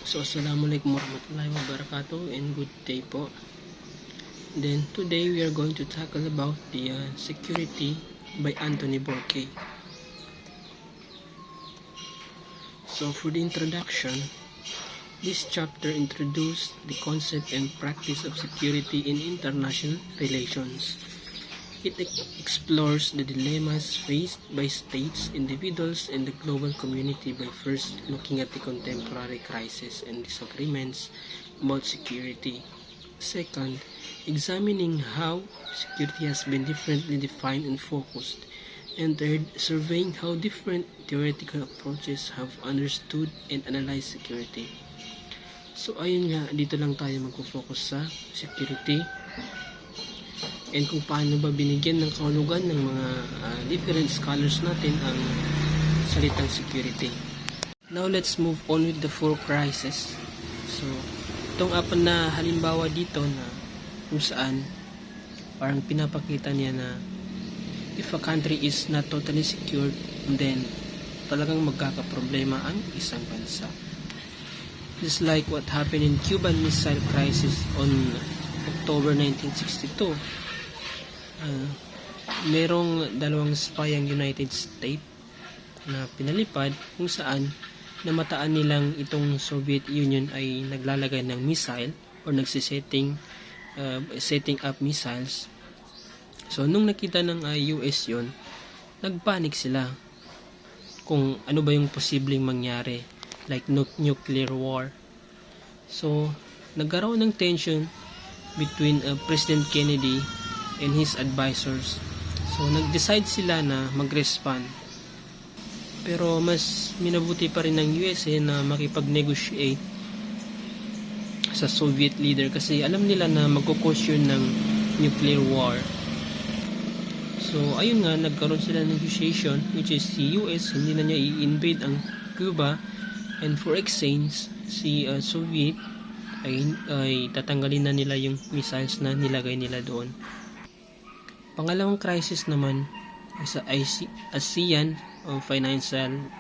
So, Assalamualaikum warahmatullahi wabarakatuh and good day po. Then, today we are going to tackle about the security by Anthony Burke. So, for the introduction, this chapter introduced the concept and practice of security in international relations. It explores the dilemmas faced by states, individuals, and the global community by first looking at the contemporary crises and disagreements about security. Second, examining how security has been differently defined and focused. And third, surveying how different theoretical approaches have understood and analyzed security. So ayun nga, dito lang tayo magpo-focus sa security and kung paano ba binigyan ng kahulugan ng mga different scholars natin ang salitang security. Now let's move on with the four crises. So itong apat na halimbawa dito na kung saan parang pinapakita niya na if a country is not totally secured, then talagang magkakaproblema ang isang bansa. Just like what happened in Cuban Missile Crisis on October 1962. Merong dalawang spy ang United States na pinalipad kung saan namataan nilang itong Soviet Union ay naglalagay ng missile or setting up missiles. So nung nakita ng US yon, nagpanic sila kung ano ba yung posibleng mangyari, like nuclear war. So nagkaroon ng tension between President Kennedy and his advisors. So nag-decide sila na mag-respond. Pero mas minabuti pa rin ng USA na makipag-negotiate sa Soviet leader kasi alam nila na magko-cause yun ng nuclear war. So ayun nga, nagkaroon sila ng negotiation, which is si US hindi na niya i-invade ang Cuba, and for exchange si Soviet ay tatanggalin na nila yung missiles na nilagay nila doon. Pangalawang crisis naman ay sa ASEAN financial.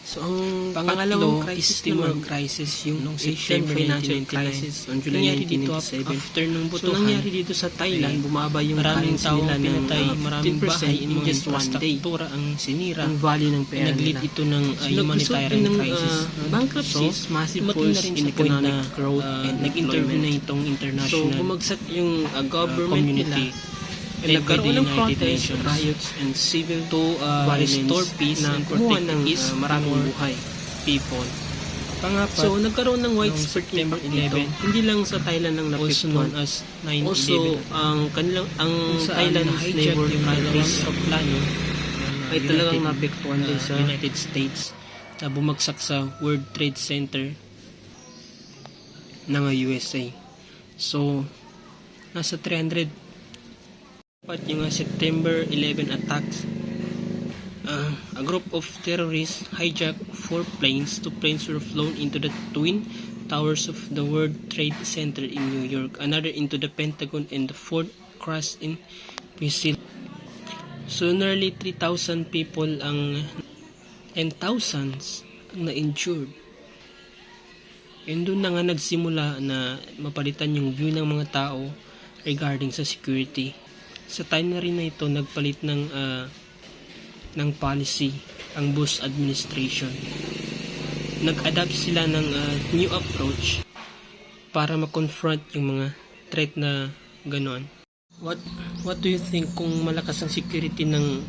So ang pangalawang crisis naman crisis yung Asian financial crisis on July 1997. After ng butuhan, so nangyari dito sa Thailand, bumaba yung maraming tao pinatay, maraming bahay in just one day. Ang sinira, ang value ng pera nila. Nag-lead ito ng humanitarian crisis. Bankruptcies, massive falls in economic growth, and nag-intervene na itong international. So bumagsak yung government community. Nagkaroon ng protests, riots, and civil restore peace and protect peace maraming buhay people. Pangapat, so nagkaroon ng widespread September 11, hindi lang sa Thailand ang napektuhan, as 9/11. Also, ang Thailand's neighboring countries of plano ay talagang napektuhan din sa United States na bumagsak sa World Trade Center ng USA. So, nasa 300 yung September 11 attacks. A group of terrorists hijacked 4 planes. 2 planes were flown into the twin towers of the World Trade Center in New York, another into the Pentagon, and the fourth crashed in Brazil. So nearly 3,000 people and thousands ang na-injured. And doon na nga nagsimula na mapalitan yung view ng mga tao regarding sa security. Sa time na rin na ito, nagpalit ng policy ang Bush administration. Nag-adapt sila ng new approach para ma-confront yung mga threat na ganoon. What do you think kung malakas ang security ng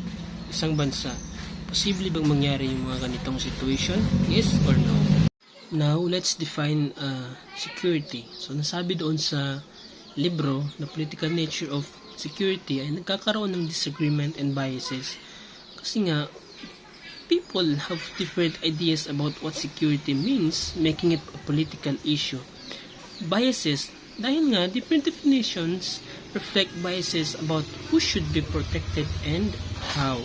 isang bansa? Posible bang mangyari yung mga ganitong situation? Yes or no? Now, let's define security. So, nasabi doon sa libro, The Political Nature of Security, ay nagkakaroon ng disagreement and biases. Kasi nga, people have different ideas about what security means, making it a political issue. Biases, dahil nga, different definitions reflect biases about who should be protected and how.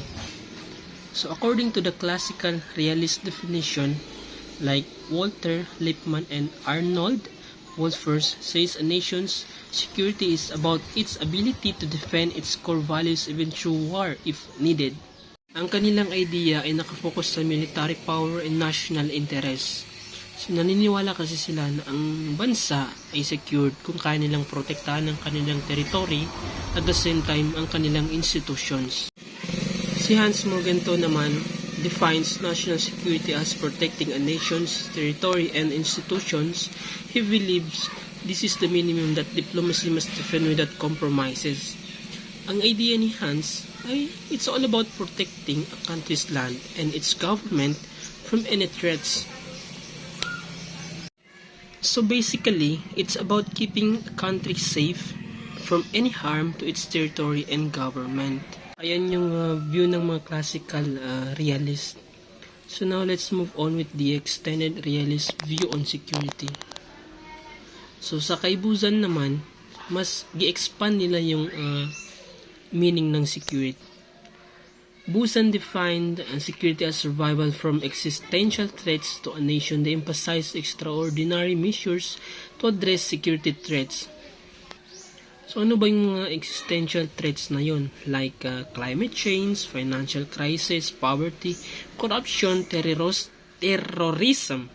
So, according to the classical realist definition, like Walter Lippmann and Arnold Wolfers says a nation's security is about its ability to defend its core values even through war if needed. Ang kanilang idea ay nakafocus sa military power and national interest. So, naniniwala kasi sila na ang bansa ay secured kung kaya nilang protektahan ang kanilang territory at the same time ang kanilang institutions. Si Hans Morgenthau naman defines national security as protecting a nation's territory and institutions. He believes this is the minimum that diplomacy must defend without compromises. Ang idea ni Hans ay it's all about protecting a country's land and its government from any threats. So basically, it's about keeping a country safe from any harm to its territory and government. Ayan yung view ng mga classical realist. So now let's move on with the extended realist view on security. So sa kaibusan naman, mas gi-expand nila yung meaning ng security. Busan defined security as survival from existential threats to a nation. They emphasize extraordinary measures to address security threats. So ano ba yung mga existential threats na yun? Like climate change, financial crisis, poverty, corruption, terrorism,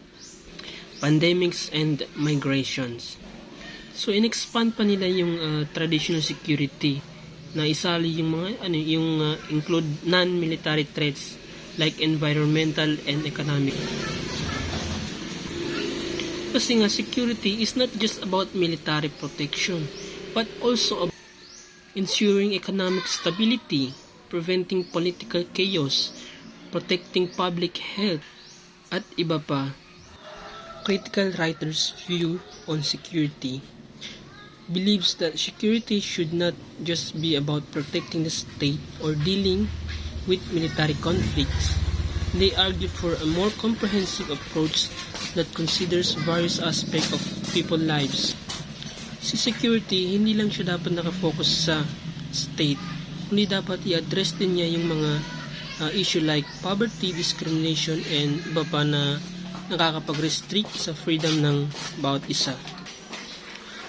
pandemics, and migrations. So in-expand pa nila yung traditional security na isali yung mga include non-military threats like environmental and economic. Kasi nga security is not just about military protection but also about ensuring economic stability, preventing political chaos, protecting public health, at iba pa. Critical writers' view on security believes that security should not just be about protecting the state or dealing with military conflicts. They argue for a more comprehensive approach that considers various aspects of people's lives. Si security, hindi lang siya dapat nakafocus sa state, kundi dapat i-address din niya yung mga issue like poverty, discrimination, and iba pa na nakakapag-restrict sa freedom ng bawat isa.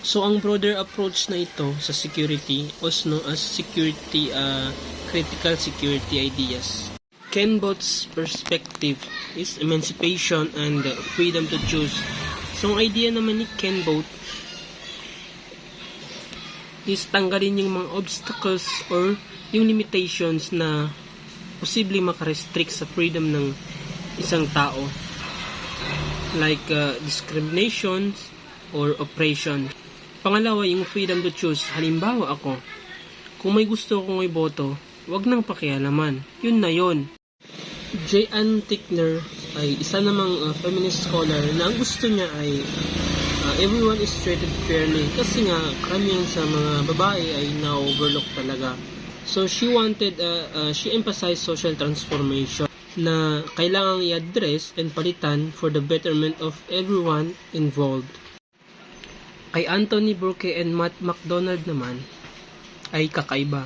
So, ang broader approach na ito sa security, also known as security, critical security ideas. Ken Both's perspective is emancipation and freedom to choose. So, ang idea naman ni Ken Both is tanggalin yung mga obstacles or yung limitations na posibleng makarestrict sa freedom ng isang tao. Like discrimination or oppression. Pangalawa, yung freedom to choose. Halimbawa ako, kung may gusto akong iboto, wag nang pakialaman. Yun na yun. J. Ann Tickner ay isa namang feminist scholar na ang gusto niya ay everyone is treated fairly. Kasi nga, karamihan sa mga babae ay na-overlook talaga. So, she emphasized social transformation na kailangang i-address and palitan for the betterment of everyone involved. Kay Anthony Burke and Matt McDonald naman ay kakaiba.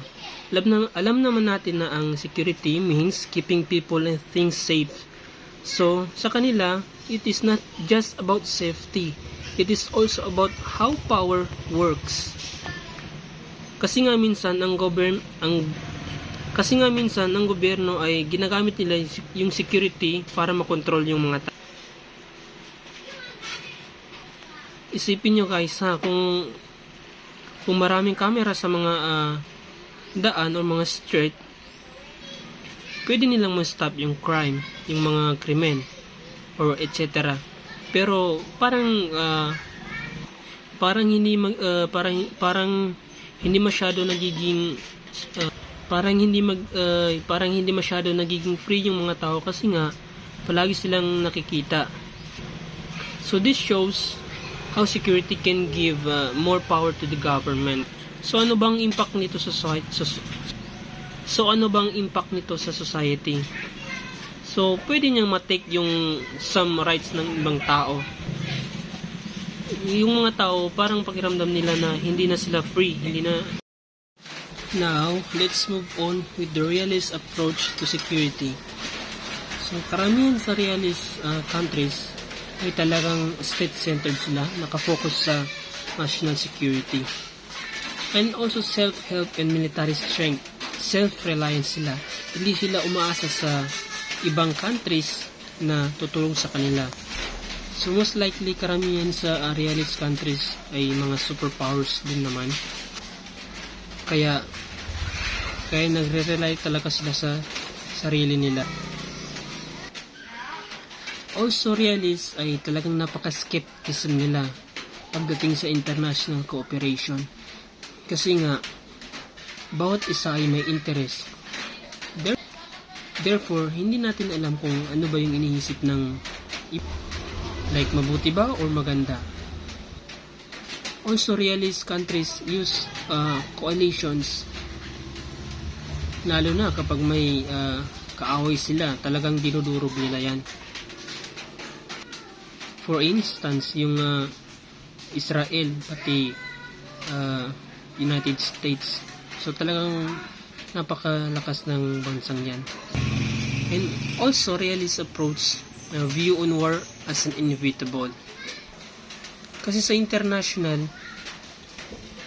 Alam naman natin na ang security means keeping people and things safe. So, sa kanila, it is not just about safety. It is also about how power works. Kasi nga minsan ang gobyerno ay ginagamit nila yung security para makontrol yung mga tao. Isipin nyo guys kung maraming camera sa mga daan o mga street, pwede nilang ma-stop yung crime, yung mga krimen or etc. Pero parang hindi masyado nagiging free yung mga tao kasi nga palagi silang nakikita. So this shows how security can give more power to the government. So ano bang impact nito sa society? So pwede niyang ma-take yung some rights ng ibang tao. Yung mga tao parang pakiramdam nila na hindi na sila free, Now, let's move on with the realist approach to security. So karamihan sa realist countries ay talagang state-centered sila, nakafocus sa national security. And also self-help and military strength. Self-reliance sila. Hindi sila umaasa sa ibang countries na tutulong sa kanila. So most likely karamihan sa realist countries ay mga superpowers din naman. Kaya nagre-rely talaga sila sa sarili nila. Also realist ay talagang napaka-skepticism nila pagdating sa international cooperation. Kasi nga bawat isa ay may interest. Therefore, hindi natin alam kung ano ba yung iniisip ng like mabuti ba or maganda. Also, realist countries use coalitions, lalo na kapag may kaaway sila, talagang dinudurog nila yan. For instance, yung Israel pati United States. So talagang napakalakas ng bansang yan. And also, realist approach view on war as an inevitable. Kasi sa international,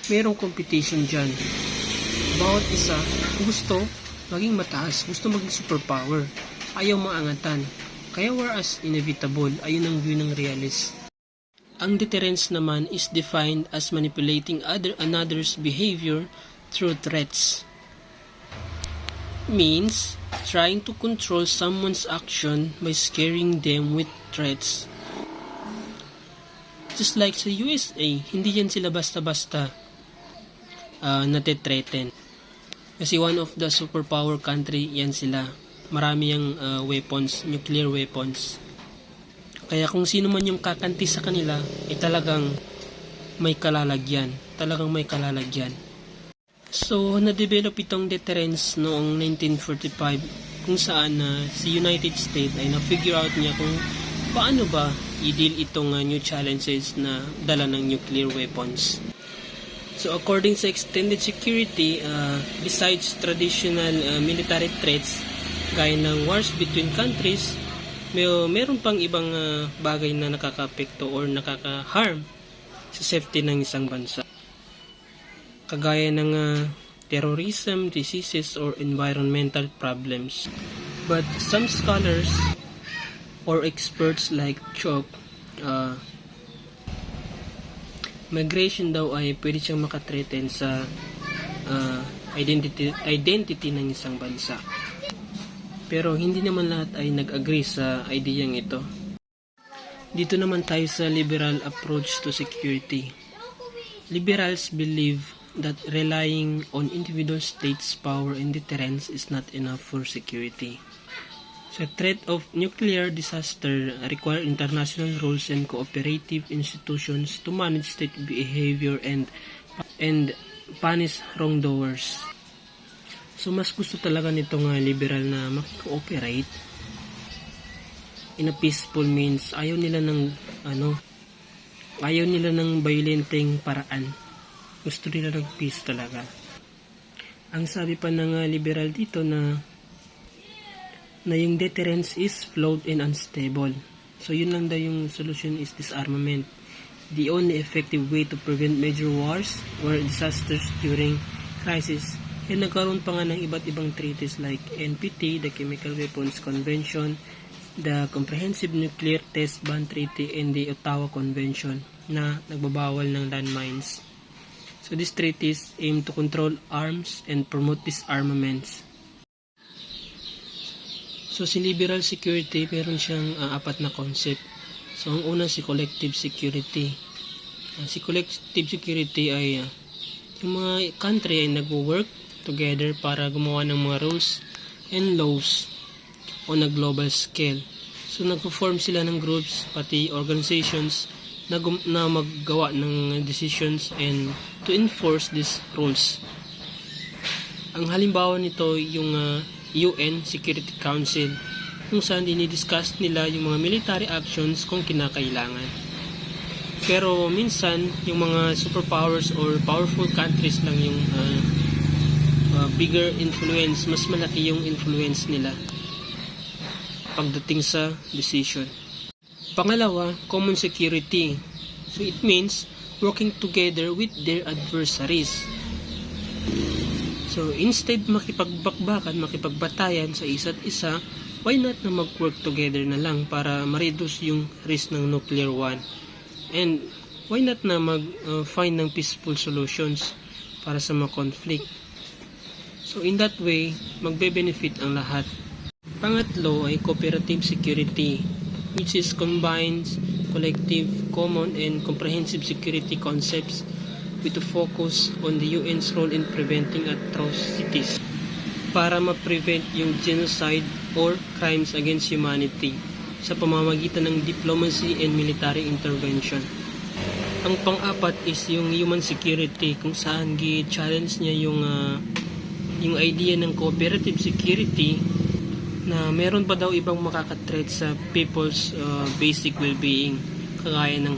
mayroong competition dyan. Bawat isa gusto maging mataas, gusto maging superpower, ayaw maangatan. Kaya war as inevitable, ayun ang view ng realist. Ang deterrence naman is defined as manipulating another's behavior through threats. Means trying to control someone's action by scaring them with threats. Just like sa USA, hindi yan sila basta-basta nate-threaten. Kasi one of the superpower country yan sila. Marami yung weapons, nuclear weapons. Kaya kung sino man yung kakanti sa kanila, talagang may kalalagyan. Talagang may kalalagyan. So, na-develop itong deterrence noong 1945 kung saan si United States ay na-figure out niya kung paano ba i-deal itong new challenges na dala ng nuclear weapons. So, according sa extended security, besides traditional military threats, gaya ng wars between countries, meron pang ibang bagay na nakaka-apekto or nakaka-harm sa safety ng isang bansa. Kagaya ng terrorism, diseases, or environmental problems. But some scholars or experts like Chok, migration daw ay pwede siyang makathreaten sa identity ng isang bansa. Pero hindi naman lahat ay nag-agree sa ideyang ito. Dito naman tayo sa liberal approach to security. Liberals believe that relying on individual states' power and deterrence is not enough for security. The threat of nuclear disaster require international rules and cooperative institutions to manage state behavior and punish wrongdoers. So mas gusto talaga nitong liberal na makikooperate in a peaceful means. Ayaw nila ng violenteng paraan. Gusto nila ng peace talaga. Ang sabi pa ng liberal dito na yung deterrence is flawed and unstable. So yun lang daw yung solution is disarmament. The only effective way to prevent major wars or disasters during crisis. And nagkaroon pa nga ng iba't ibang treaties like NPT, the Chemical Weapons Convention, the Comprehensive Nuclear Test Ban Treaty, and the Ottawa Convention na nagbabawal ng landmines. So these treaties aim to control arms and promote disarmaments. So si liberal security, meron siyang apat na concept. So ang una si collective security. Si collective security ay yung mga country ay nagwo-work together para gumawa ng mga rules and laws on a global scale. So nagpo-form sila ng groups pati organizations na maggawa ng decisions and to enforce these rules. Ang halimbawa nito yung UN Security Council kung saan dinidiscuss nila yung mga military actions kung kinakailangan. Pero minsan yung mga superpowers or powerful countries lang yung bigger influence, mas malaki yung influence nila pagdating sa decision. Pangalawa, common security. So it means working together with their adversaries. So instead makipagbakbakan, makipagbatayan sa isa't isa, why not na mag-work together na lang para ma-reduce yung risk ng nuclear one? And why not na mag-find ng peaceful solutions para sa mga conflict? So in that way, magbe-benefit ang lahat. Pangatlo ay cooperative security, which is combines collective, common, and comprehensive security concepts with a focus on the UN's role in preventing atrocities para ma-prevent yung genocide or crimes against humanity sa pamamagitan ng diplomacy and military intervention. Ang pang-apat is yung human security, kung saan gi-challenge niya yung idea ng cooperative security na meron pa daw ibang makaka-threat sa people's basic well-being, kagaya ng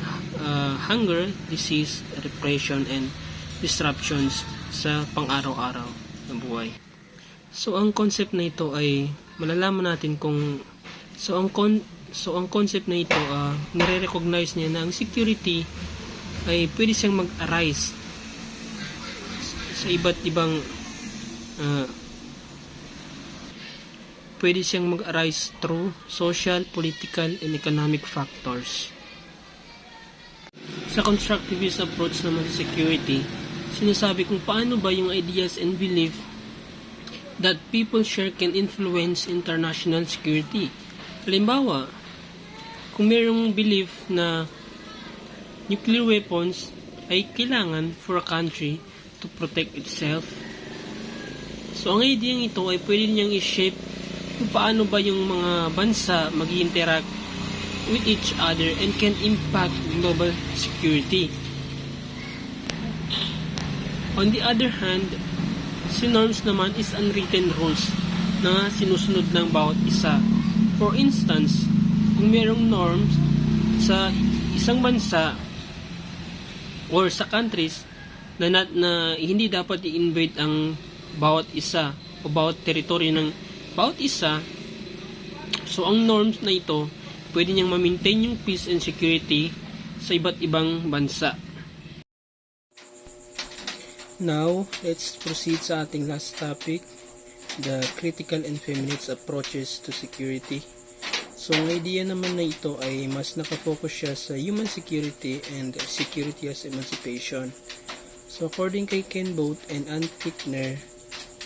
hunger, disease, repression, and disruptions sa pang-araw-araw ng buhay. So ang concept na ito ay malalaman natin kung ang concept na ito nire-recognize niya na ang security ay pwede siyang mag-arise sa iba't ibang pwede siyang mag-arise through social, political, and economic factors. Sa constructivist approach naman sa security, sinasabi kung paano ba yung ideas and belief that people share can influence international security. Halimbawa, kung mayroong belief na nuclear weapons ay kailangan for a country to protect itself. So, ang idea ito ay pwede niyang i-shape kung paano ba yung mga bansa mag-interact with each other and can impact global security. On the other hand, si norms naman is unwritten rules na sinusunod ng bawat isa. For instance, kung mayroong norms sa isang bansa or sa countries na hindi dapat i-invade ang bawat isa o bawat teritoryo ng bawat isa, so ang norms na ito pwede niyang ma-maintain yung peace and security sa iba't ibang bansa. Now, let's proceed sa ating last topic, the critical and feminist approaches to security. So, ang idea naman na ito ay mas nakafocus siya sa human security and security as emancipation. So, according kay Ken Both and Ann Tickner,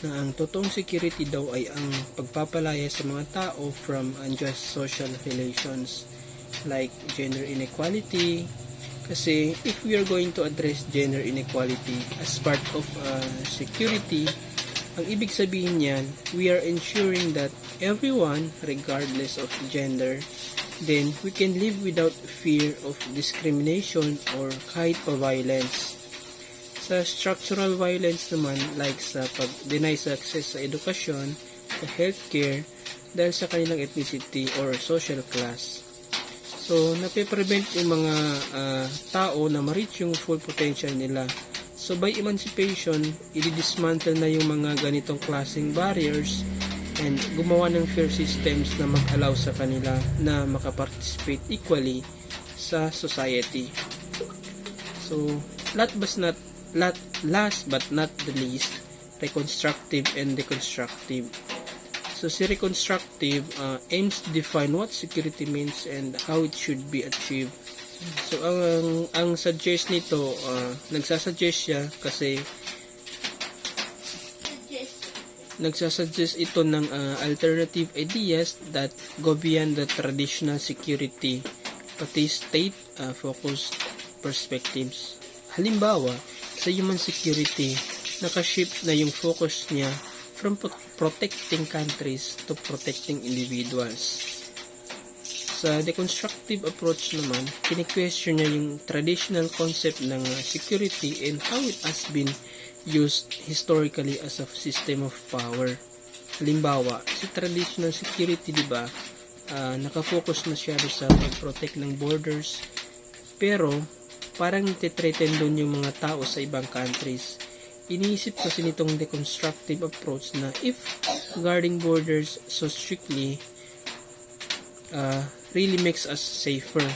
na ang totoong security daw ay ang pagpapalaya sa mga tao from unjust social relations like gender inequality. Kasi if we are going to address gender inequality as part of security, ang ibig sabihin niyan, we are ensuring that everyone, regardless of gender, then we can live without fear of discrimination or kahit pa violence. Sa structural violence naman, like sa pag-deny sa access sa edukasyon, sa healthcare, dahil sa kanilang ethnicity or social class. So, nape-prevent yung mga tao na ma-reach yung full potential nila. So, by emancipation, i-dismantle na yung mga ganitong klaseng barriers and gumawa ng fair systems na mag-allow sa kanila na makaparticipate equally sa society. So, last but not the least, reconstructive and deconstructive. So, si reconstructive aims to define what security means and how it should be achieved. So, ang suggest nito, nagsasuggest siya kasi nagsasuggest ito ng alternative ideas that go beyond the traditional security, pati state-focused perspectives. Halimbawa, sa human security, nakashift na yung focus niya from protecting countries to protecting individuals. Sa deconstructive approach naman, kini-question niya yung traditional concept ng security and how it has been used historically as a system of power. Halimbawa, sa traditional security, diba, nakafocus na siya sa pag-protect ng borders, pero parang nititreten doon yung mga tao sa ibang countries. Iniisip kasi nitong deconstructive approach na if guarding borders so strictly really makes us safer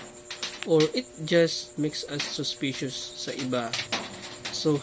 or it just makes us suspicious sa iba. So